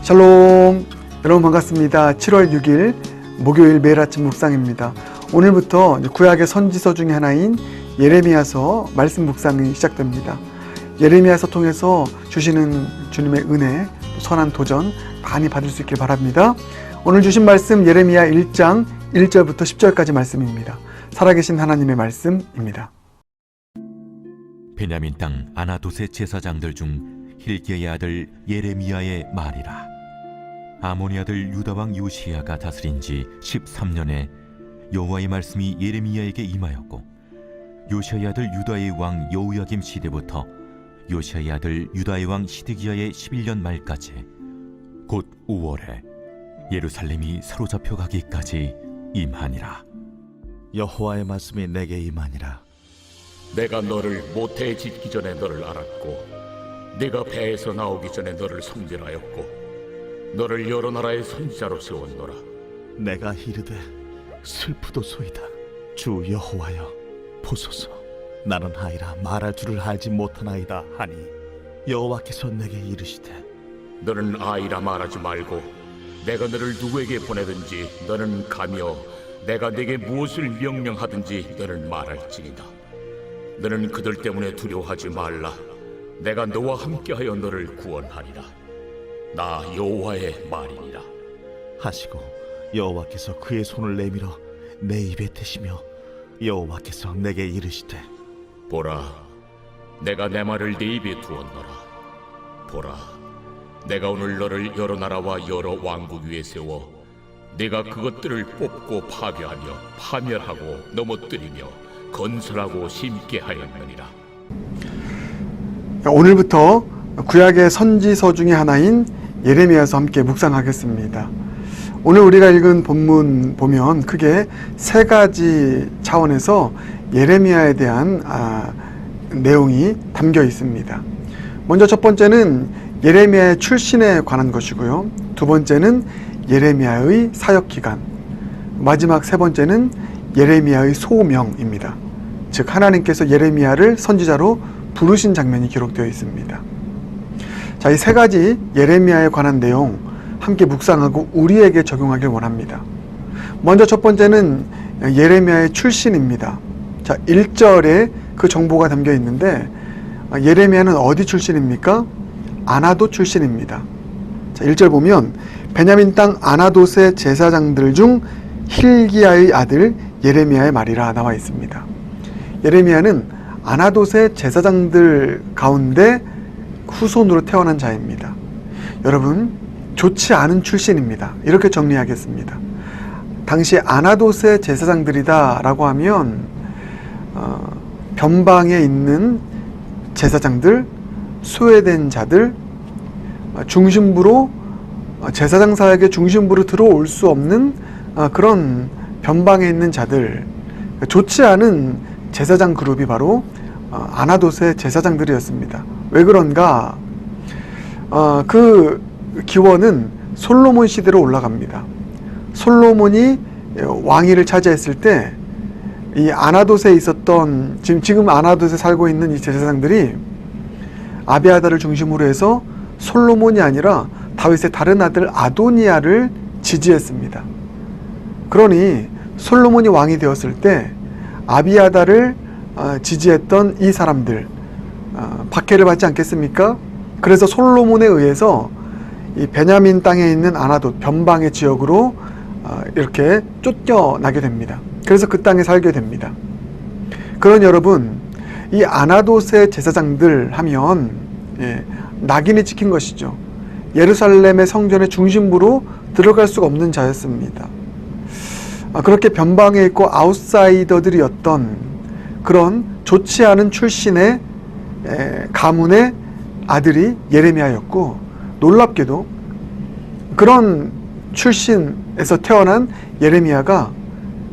샬롬, 여러분 반갑습니다. 7월 6일 목요일 매일 아침 묵상입니다. 오늘부터 구약의 선지서 중에 하나인 예레미야서 말씀 묵상이 시작됩니다. 예레미야서 통해서 주시는 주님의 은혜, 선한 도전 많이 받을 수 있길 바랍니다. 오늘 주신 말씀 예레미야 1장 1절부터 10절까지 말씀입니다. 살아계신 하나님의 말씀입니다. 베냐민 땅 아나돗의 제사장들 중 힐기야의 아들 예레미야의 말이라. 아모니 아들 유다 왕 요시야가 다스린 지 13년에 여호와의 말씀이 예레미야에게 임하였고, 요시야의 아들 유다의 왕 여호야김 시대부터 요시야의 아들 유다의 왕 시드기야의 11년 말까지, 곧 5월에 예루살렘이 사로잡혀 가기까지 임하니라. 여호와의 말씀이 내게 임하니라. 내가 너를 모태에 짓기 전에 너를 알았고, 네가 배에서 나오기 전에 너를 성질하였고, 너를 여러 나라의 선지자로 세웠노라. 내가 이르되 슬프도소이다. 주 여호와여, 보소서. 나는 아이라 말할 줄을 알지 못하나이다 하니, 여호와께서 내게 이르시되, 너는 아이라 말하지 말고 내가 너를 누구에게 보내든지 너는 가며 내가 네게 무엇을 명령하든지 너는 말할지니라. 너는 그들 때문에 두려워하지 말라. 내가 너와 함께하여 너를 구원하리라. 나 여호와의 말이니라 하시고 여호와께서 그의 손을 내밀어 내 입에 대시며 여호와께서 내게 이르시되, 보라, 내가 내 말을 네 입에 두었노라. 보라, 내가 오늘 너를 여러 나라와 여러 왕국 위에 세워 네가 그것들을 뽑고 파괴하며 파멸하고 넘어뜨리며 건설하고 심게 하였느니라. 오늘부터 구약의 선지서 중에 하나인 예레미야서 함께 묵상하겠습니다. 오늘 우리가 읽은 본문 보면 크게 세 가지 차원에서 예레미야에 대한 내용이 담겨 있습니다. 먼저 첫 번째는 예레미야의 출신에 관한 것이고요. 두 번째는 예레미야의 사역 기간, 마지막 세 번째는 예레미야의 소명입니다. 즉 하나님께서 예레미야를 선지자로 부르신 장면이 기록되어 있습니다. 자, 이 세 가지 예레미야에 관한 내용 함께 묵상하고 우리에게 적용하길 원합니다. 먼저 첫 번째는 예레미야의 출신입니다. 자, 1절에 그 정보가 담겨 있는데, 예레미야는 어디 출신입니까? 아나돗 출신입니다. 자, 1절 보면 베냐민 땅 아나돗의 제사장들 중 힐기야의 아들 예레미야의 말이라 나와 있습니다. 예레미야는 아나돗의 제사장들 가운데 후손으로 태어난 자입니다. 여러분, 좋지 않은 출신입니다. 이렇게 정리하겠습니다. 당시 아나돗의 제사장들이다 라고 하면 변방에 있는 제사장들, 소외된 자들, 중심부로 제사장 사역의 중심부로 들어올 수 없는 그런 변방에 있는 자들, 좋지 않은 제사장 그룹이 바로 아나돗의 제사장들이었습니다. 왜 그런가? 그 기원은 솔로몬 시대로 올라갑니다. 솔로몬이 왕위를 차지했을 때 이 아나돗에 있었던, 지금 아나돗에 살고 있는 이 제사장들이 아비아다를 중심으로 해서 솔로몬이 아니라 다윗의 다른 아들 아도니아를 지지했습니다. 그러니 솔로몬이 왕이 되었을 때 아비아다를 지지했던 이 사람들 박해를 받지 않겠습니까? 그래서 솔로몬에 의해서 이 베냐민 땅에 있는 아나돗 변방의 지역으로 이렇게 쫓겨나게 됩니다. 그래서 그 땅에 살게 됩니다. 그러니 여러분, 이 아나돗의 제사장들 하면 낙인이 찍힌 것이죠. 예루살렘의 성전의 중심부로 들어갈 수가 없는 자였습니다. 그렇게 변방에 있고 아웃사이더들이었던 그런 좋지 않은 출신의 가문의 아들이 예레미야였고, 놀랍게도 그런 출신에서 태어난 예레미야가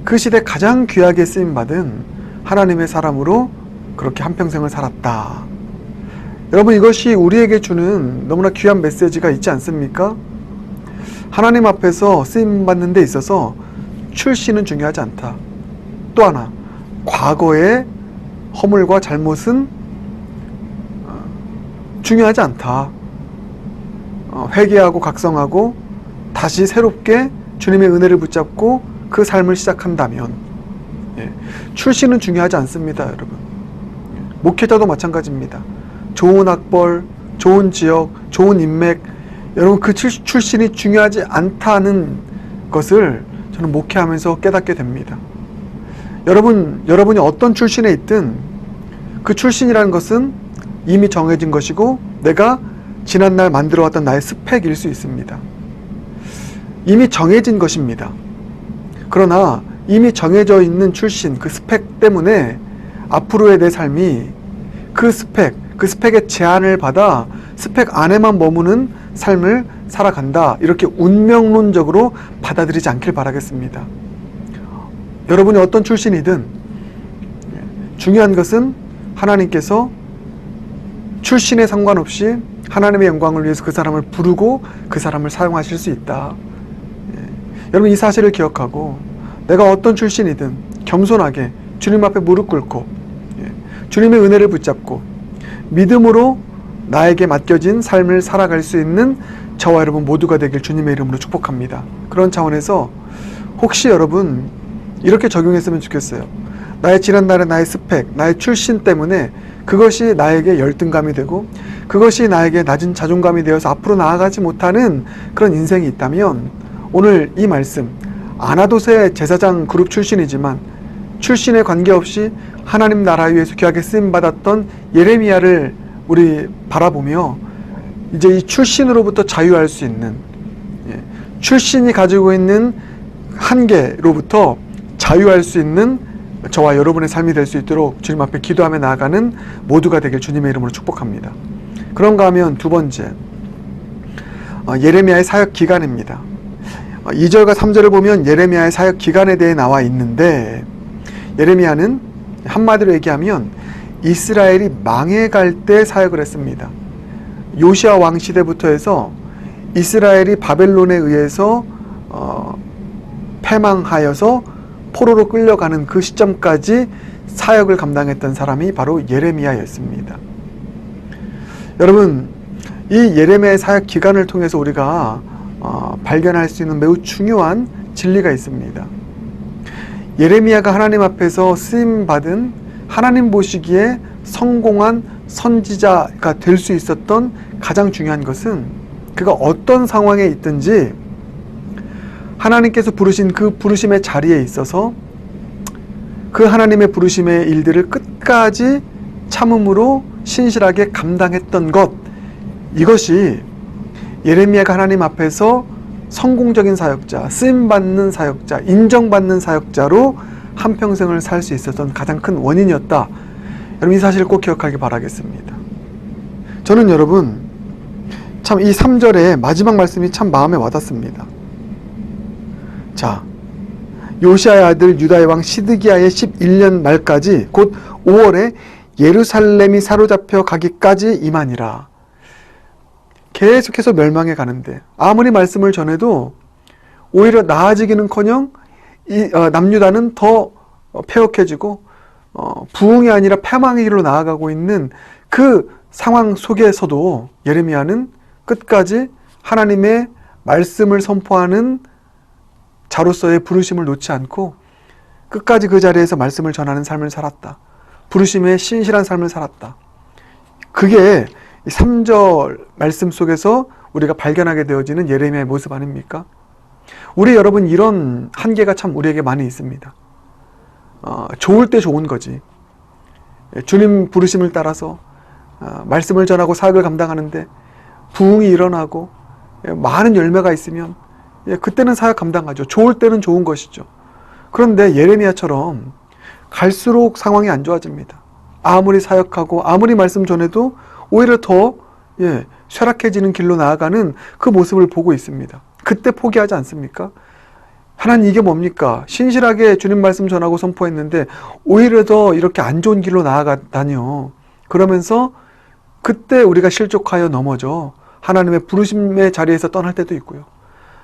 그 시대 가장 귀하게 쓰임받은 하나님의 사람으로 그렇게 한평생을 살았다. 여러분, 이것이 우리에게 주는 너무나 귀한 메시지가 있지 않습니까? 하나님 앞에서 쓰임받는 데 있어서 출신은 중요하지 않다. 또 하나, 과거의 허물과 잘못은 중요하지 않다. 회개하고 각성하고 다시 새롭게 주님의 은혜를 붙잡고 그 삶을 시작한다면, 출신은 중요하지 않습니다, 여러분. 목회자도 마찬가지입니다. 좋은 학벌, 좋은 지역, 좋은 인맥, 여러분 그 출신이 중요하지 않다는 것을 저는 목회하면서 깨닫게 됩니다. 여러분이 어떤 출신에 있든 그 출신이라는 것은 이미 정해진 것이고 내가 지난날 만들어왔던 나의 스펙일 수 있습니다. 이미 정해진 것입니다. 그러나 이미 정해져 있는 출신, 그 스펙 때문에 앞으로의 내 삶이 그 스펙의 제한을 받아 스펙 안에만 머무는 삶을 살아간다, 이렇게 운명론적으로 받아들이지 않길 바라겠습니다. 여러분이 어떤 출신이든 중요한 것은 하나님께서 출신에 상관없이 하나님의 영광을 위해서 그 사람을 부르고 그 사람을 사용하실 수 있다. 여러분 이 사실을 기억하고 내가 어떤 출신이든 겸손하게 주님 앞에 무릎 꿇고 주님의 은혜를 붙잡고 믿음으로 나에게 맡겨진 삶을 살아갈 수 있는 저와 여러분 모두가 되길 주님의 이름으로 축복합니다. 그런 차원에서 혹시 여러분 이렇게 적용했으면 좋겠어요. 나의 지난날의 나의 스펙, 나의 출신 때문에 그것이 나에게 열등감이 되고 그것이 나에게 낮은 자존감이 되어서 앞으로 나아가지 못하는 그런 인생이 있다면 오늘 이 말씀, 아나도세 제사장 그룹 출신이지만 출신에 관계없이 하나님 나라 위에서 귀하게 쓰임받았던 예레미야를 우리 바라보며 이제 이 출신으로부터 자유할 수 있는, 출신이 가지고 있는 한계로부터 자유할 수 있는 저와 여러분의 삶이 될 수 있도록 주님 앞에 기도하며 나아가는 모두가 되길 주님의 이름으로 축복합니다. 그런가 하면 두 번째, 예레미야의 사역 기간입니다. 2절과 3절을 보면 예레미야의 사역 기간에 대해 나와 있는데, 예레미야는 한마디로 얘기하면 이스라엘이 망해갈 때 사역을 했습니다. 요시야 왕 시대부터 해서 이스라엘이 바벨론에 의해서 패망하여서 포로로 끌려가는 그 시점까지 사역을 감당했던 사람이 바로 예레미야였습니다. 여러분, 이 예레미야의 사역 기간을 통해서 우리가 발견할 수 있는 매우 중요한 진리가 있습니다. 예레미야가 하나님 앞에서 쓰임받은, 하나님 보시기에 성공한 선지자가 될 수 있었던 가장 중요한 것은 그가 어떤 상황에 있든지 하나님께서 부르신 그 부르심의 자리에 있어서 그 하나님의 부르심의 일들을 끝까지 참음으로 신실하게 감당했던 것, 이것이 예레미야가 하나님 앞에서 성공적인 사역자, 쓰임받는 사역자, 인정받는 사역자로 한평생을 살 수 있었던 가장 큰 원인이었다. 여러분 이 사실을 꼭 기억하기 바라겠습니다. 저는 여러분 참 이 3절의 마지막 말씀이 참 마음에 와닿습니다. 자, 요시야의 아들 유다의 왕 시드기야의 11년 말까지 곧 5월에 예루살렘이 사로잡혀 가기까지 임하니라. 계속해서 멸망해 가는데 아무리 말씀을 전해도 오히려 나아지기는커녕 남유다는 더 폐역해지고 부흥이 아니라 패망의 길로 나아가고 있는 그 상황 속에서도 예레미야는 끝까지 하나님의 말씀을 선포하는 자로서의 부르심을 놓지 않고 끝까지 그 자리에서 말씀을 전하는 삶을 살았다. 부르심의 신실한 삶을 살았다. 그게 3절 말씀 속에서 우리가 발견하게 되어지는 예레미야의 모습 아닙니까? 우리 여러분 이런 한계가 참 우리에게 많이 있습니다. 좋을 때 좋은 거지. 주님 부르심을 따라서 말씀을 전하고 사역을 감당하는데 부흥이 일어나고 많은 열매가 있으면 그때는 사역 감당하죠. 좋을 때는 좋은 것이죠. 그런데 예레미야처럼 갈수록 상황이 안 좋아집니다. 아무리 사역하고 아무리 말씀 전해도 오히려 더 쇠락해지는 길로 나아가는 그 모습을 보고 있습니다. 그때 포기하지 않습니까? 하나님 이게 뭡니까? 신실하게 주님 말씀 전하고 선포했는데 오히려 더 이렇게 안 좋은 길로 나아가다니요. 그러면서 그때 우리가 실족하여 넘어져 하나님의 부르심의 자리에서 떠날 때도 있고요.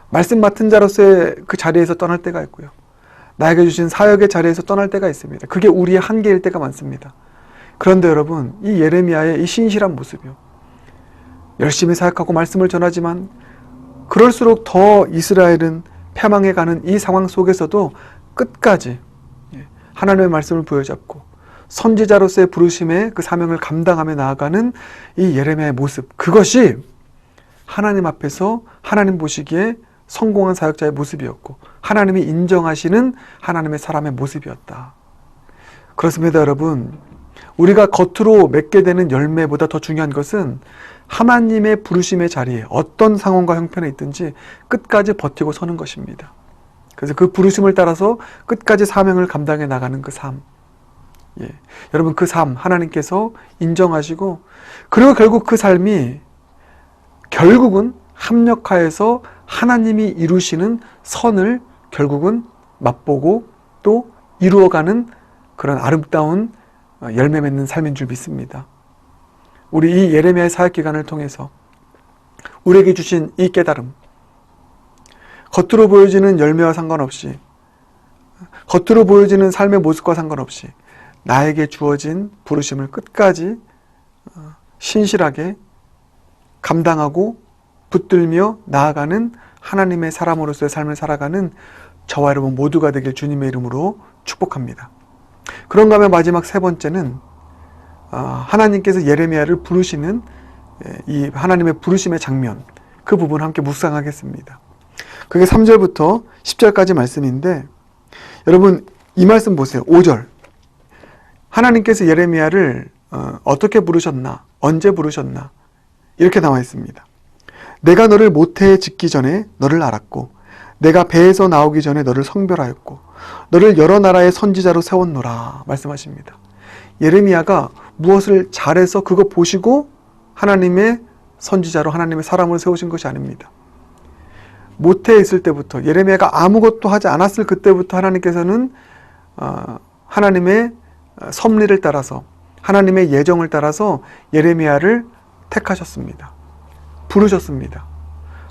말씀 맡은 자로서의 그 자리에서 떠날 때가 있고요. 나에게 주신 사역의 자리에서 떠날 때가 있습니다. 그게 우리의 한계일 때가 많습니다. 그런데 여러분, 이 예레미야의 이 신실한 모습이요. 열심히 사역하고 말씀을 전하지만 그럴수록 더 이스라엘은 패망해 가는 이 상황 속에서도 끝까지 하나님의 말씀을 부여잡고 선지자로서의 부르심의 그 사명을 감당하며 나아가는 이 예레미야의 모습, 그것이 하나님 앞에서 하나님 보시기에 성공한 사역자의 모습이었고 하나님이 인정하시는 하나님의 사람의 모습이었다. 그렇습니다, 여러분. 우리가 겉으로 맺게 되는 열매보다 더 중요한 것은 하나님의 부르심의 자리에 어떤 상황과 형편에 있든지 끝까지 버티고 서는 것입니다. 그래서 그 부르심을 따라서 끝까지 사명을 감당해 나가는 그 삶. 여러분, 그 삶 하나님께서 인정하시고, 그리고 결국 그 삶이 결국은 합력하여서 하나님이 이루시는 선을 결국은 맛보고 또 이루어가는 그런 아름다운 열매 맺는 삶인 줄 믿습니다. 우리 이 예레미야의 사역 기간을 통해서 우리에게 주신 이 깨달음, 겉으로 보여지는 열매와 상관없이, 겉으로 보여지는 삶의 모습과 상관없이 나에게 주어진 부르심을 끝까지 신실하게 감당하고 붙들며 나아가는 하나님의 사람으로서의 삶을 살아가는 저와 여러분 모두가 되길 주님의 이름으로 축복합니다. 그런가 하면 마지막 세 번째는 하나님께서 예레미야를 부르시는 이 하나님의 부르심의 장면, 그 부분 함께 묵상하겠습니다. 그게 3절부터 10절까지 말씀인데, 여러분 이 말씀 보세요. 5절. 하나님께서 예레미야를 어떻게 부르셨나, 언제 부르셨나, 이렇게 나와 있습니다. 내가 너를 모태에 짓기 전에 너를 알았고 내가 배에서 나오기 전에 너를 성별하였고 너를 여러 나라의 선지자로 세웠노라 말씀하십니다. 예레미야가 무엇을 잘해서 그거 보시고 하나님의 선지자로 하나님의 사람으로 세우신 것이 아닙니다. 모태에 있을 때부터, 예레미야가 아무것도 하지 않았을 그때부터 하나님께서는 하나님의 섭리를 따라서, 하나님의 예정을 따라서 예레미야를 택하셨습니다. 부르셨습니다.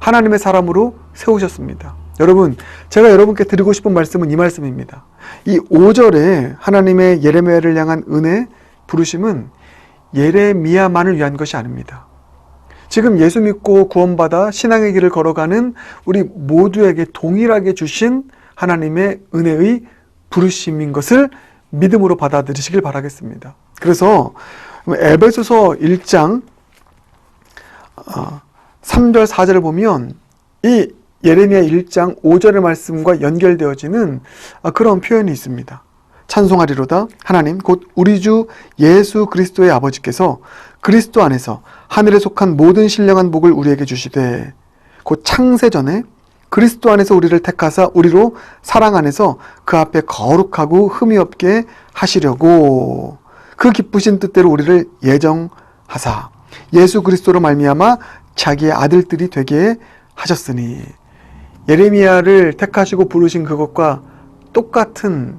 하나님의 사람으로 세우셨습니다. 여러분, 제가 여러분께 드리고 싶은 말씀은 이 말씀입니다. 이 5절에 하나님의 예레미야를 향한 은혜, 부르심은 예레미야만을 위한 것이 아닙니다. 지금 예수 믿고 구원받아 신앙의 길을 걸어가는 우리 모두에게 동일하게 주신 하나님의 은혜의 부르심인 것을 믿음으로 받아들이시길 바라겠습니다. 그래서 에베소서 1장 3절 4절을 보면 이 예레미야 1장 5절의 말씀과 연결되어지는 그런 표현이 있습니다. 찬송하리로다 하나님 곧 우리 주 예수 그리스도의 아버지께서 그리스도 안에서 하늘에 속한 모든 신령한 복을 우리에게 주시되 곧 창세전에 그리스도 안에서 우리를 택하사 우리로 사랑 안에서 그 앞에 거룩하고 흠이 없게 하시려고 그 기쁘신 뜻대로 우리를 예정하사 예수 그리스도로 말미암아 자기의 아들들이 되게 하셨으니, 예레미야를 택하시고 부르신 그것과 똑같은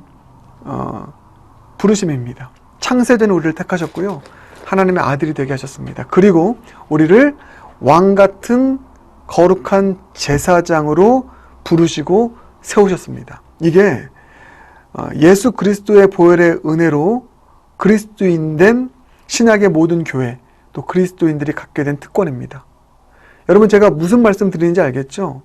부르심입니다. 창세전에 우리를 택하셨고요, 하나님의 아들이 되게 하셨습니다. 그리고 우리를 왕같은 거룩한 제사장으로 부르시고 세우셨습니다. 이게 예수 그리스도의 보혈의 은혜로 그리스도인된 신약의 모든 교회, 또 그리스도인들이 갖게 된 특권입니다. 여러분, 제가 무슨 말씀 드리는지 알겠죠?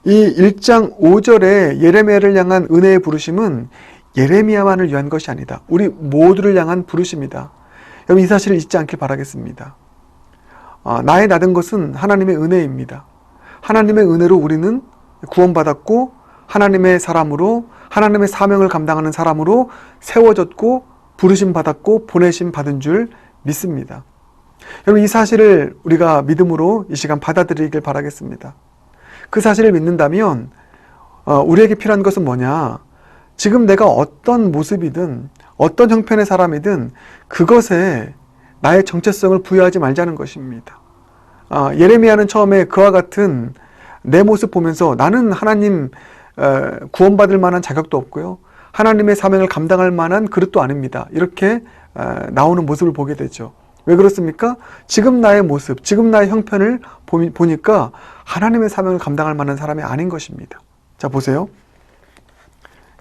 이 1장 5절에 예레미야를 향한 은혜의 부르심은 예레미야만을 위한 것이 아니다. 우리 모두를 향한 부르심이다. 여러분, 이 사실을 잊지 않길 바라겠습니다. 나의 나된 것은 하나님의 은혜입니다. 하나님의 은혜로 우리는 구원받았고 하나님의 사람으로, 하나님의 사명을 감당하는 사람으로 세워졌고 부르심 받았고 보내심 받은 줄 믿습니다. 여러분, 이 사실을 우리가 믿음으로 이 시간 받아들이길 바라겠습니다. 그 사실을 믿는다면 우리에게 필요한 것은 뭐냐? 지금 내가 어떤 모습이든 어떤 형편의 사람이든 그것에 나의 정체성을 부여하지 말자는 것입니다. 예레미야는 처음에 그와 같은 내 모습 보면서 나는 하나님 구원받을 만한 자격도 없고요, 하나님의 사명을 감당할 만한 그릇도 아닙니다, 이렇게 나오는 모습을 보게 되죠. 왜 그렇습니까? 지금 나의 모습, 지금 나의 형편을 보니까 하나님의 사명을 감당할 만한 사람이 아닌 것입니다. 자, 보세요.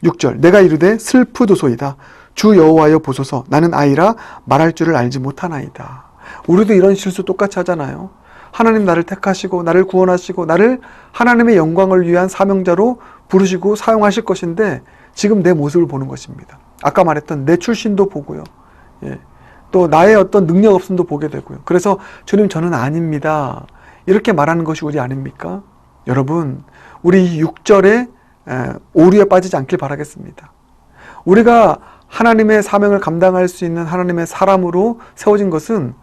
6절. 내가 이르되 슬프도소이다. 주 여호와여 보소서. 나는 아이라 말할 줄을 알지 못하나이다. 우리도 이런 실수 똑같이 하잖아요. 하나님 나를 택하시고 나를 구원하시고 나를 하나님의 영광을 위한 사명자로 부르시고 사용하실 것인데 지금 내 모습을 보는 것입니다. 아까 말했던 내 출신도 보고요. 예. 또 나의 어떤 능력 없음도 보게 되고요. 그래서 주님 저는 아닙니다. 이렇게 말하는 것이 우리 아닙니까? 여러분, 우리 6절에 오류에 빠지지 않길 바라겠습니다. 우리가 하나님의 사명을 감당할 수 있는 하나님의 사람으로 세워진 것은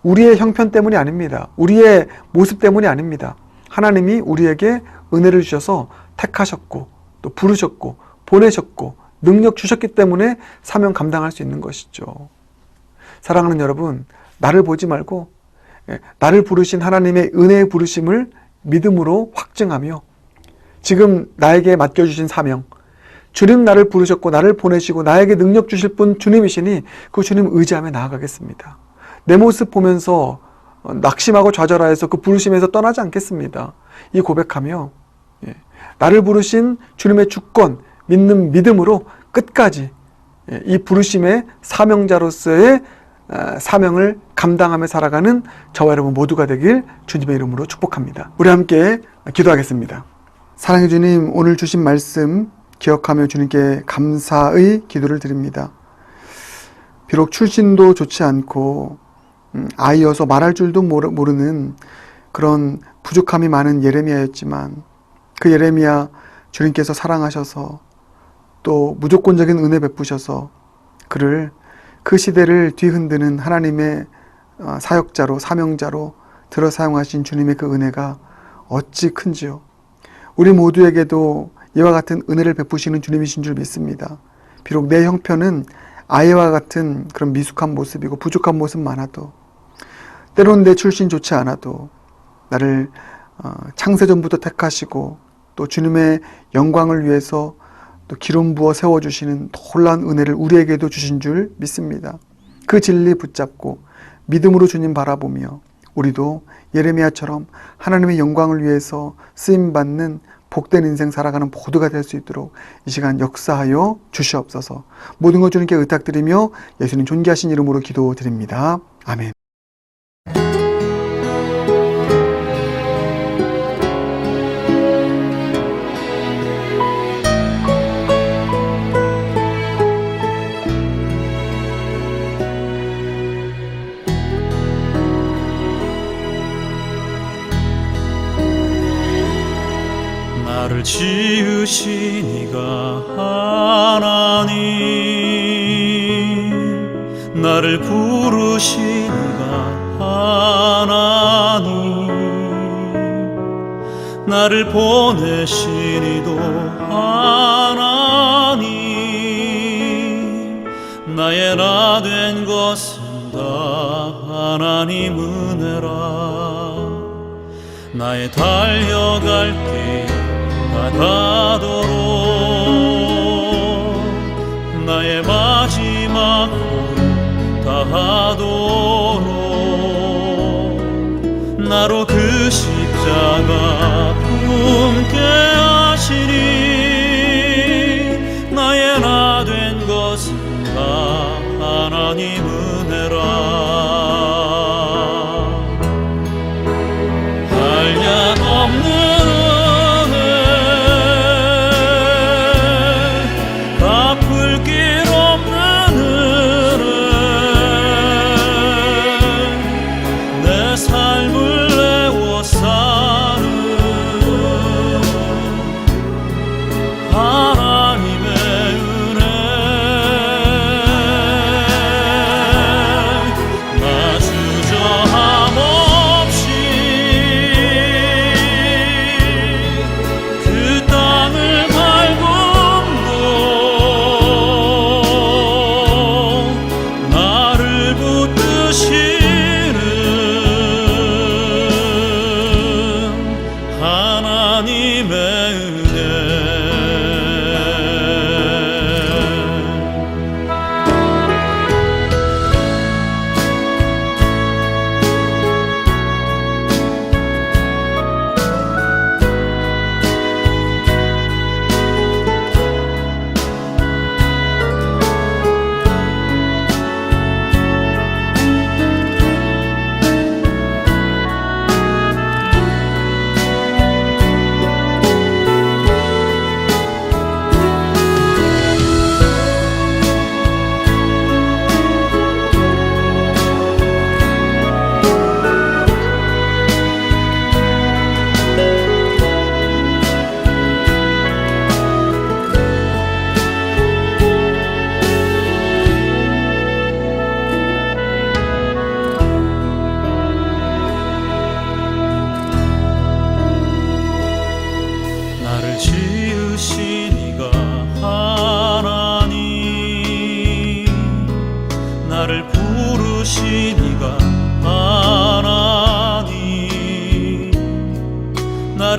우리의 형편 때문이 아닙니다. 우리의 모습 때문이 아닙니다. 하나님이 우리에게 은혜를 주셔서 택하셨고 또 부르셨고 보내셨고 능력 주셨기 때문에 사명 감당할 수 있는 것이죠. 사랑하는 여러분, 나를 보지 말고 나를 부르신 하나님의 은혜의 부르심을 믿음으로 확증하며 지금 나에게 맡겨주신 사명, 주님 나를 부르셨고 나를 보내시고 나에게 능력 주실 분 주님이시니 그 주님 의지하며 나아가겠습니다. 내 모습 보면서 낙심하고 좌절하여서 그 부르심에서 떠나지 않겠습니다. 이 고백하며 나를 부르신 주님의 주권 믿는 믿음으로 끝까지 이 부르심의 사명자로서의 사명을 감당하며 살아가는 저와 여러분 모두가 되길 주님의 이름으로 축복합니다. 우리 함께 기도하겠습니다. 사랑해 주님, 오늘 주신 말씀 기억하며 주님께 감사의 기도를 드립니다. 비록 출신도 좋지 않고 아이여서 말할 줄도 모르는 그런 부족함이 많은 예레미야였지만 그 예레미야 주님께서 사랑하셔서 또 무조건적인 은혜 베푸셔서 그를 그 시대를 뒤흔드는 하나님의 사역자로 사명자로 들어 사용하신 주님의 그 은혜가 어찌 큰지요. 우리 모두에게도 이와 같은 은혜를 베푸시는 주님이신 줄 믿습니다. 비록 내 형편은 아이와 같은 그런 미숙한 모습이고 부족한 모습 많아도 때론 내 출신 좋지 않아도 나를 창세전부터 택하시고 또 주님의 영광을 위해서 또 기름 부어 세워주시는 놀라운 은혜를 우리에게도 주신 줄 믿습니다. 그 진리 붙잡고 믿음으로 주님 바라보며 우리도 예레미야처럼 하나님의 영광을 위해서 쓰임받는 복된 인생 살아가는 모두가 될 수 있도록 이 시간 역사하여 주시옵소서. 모든 것 주님께 의탁드리며 예수님 존귀하신 이름으로 기도드립니다. 아멘. 나를 지으신 이가 하나님, 나를 부르신 이가 하나님, 나를 보내신 이도 하나님, 나의 나 된 것은 다 하나님 은혜라. 나의 달려갈 길 가도록 나의 마지막 호흡 다하도록 나로 그 십자가 품게 하시니 나의 나 된 것은 다 하나님 은혜라. 한량없는 삶을 내어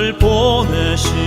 나를 보내신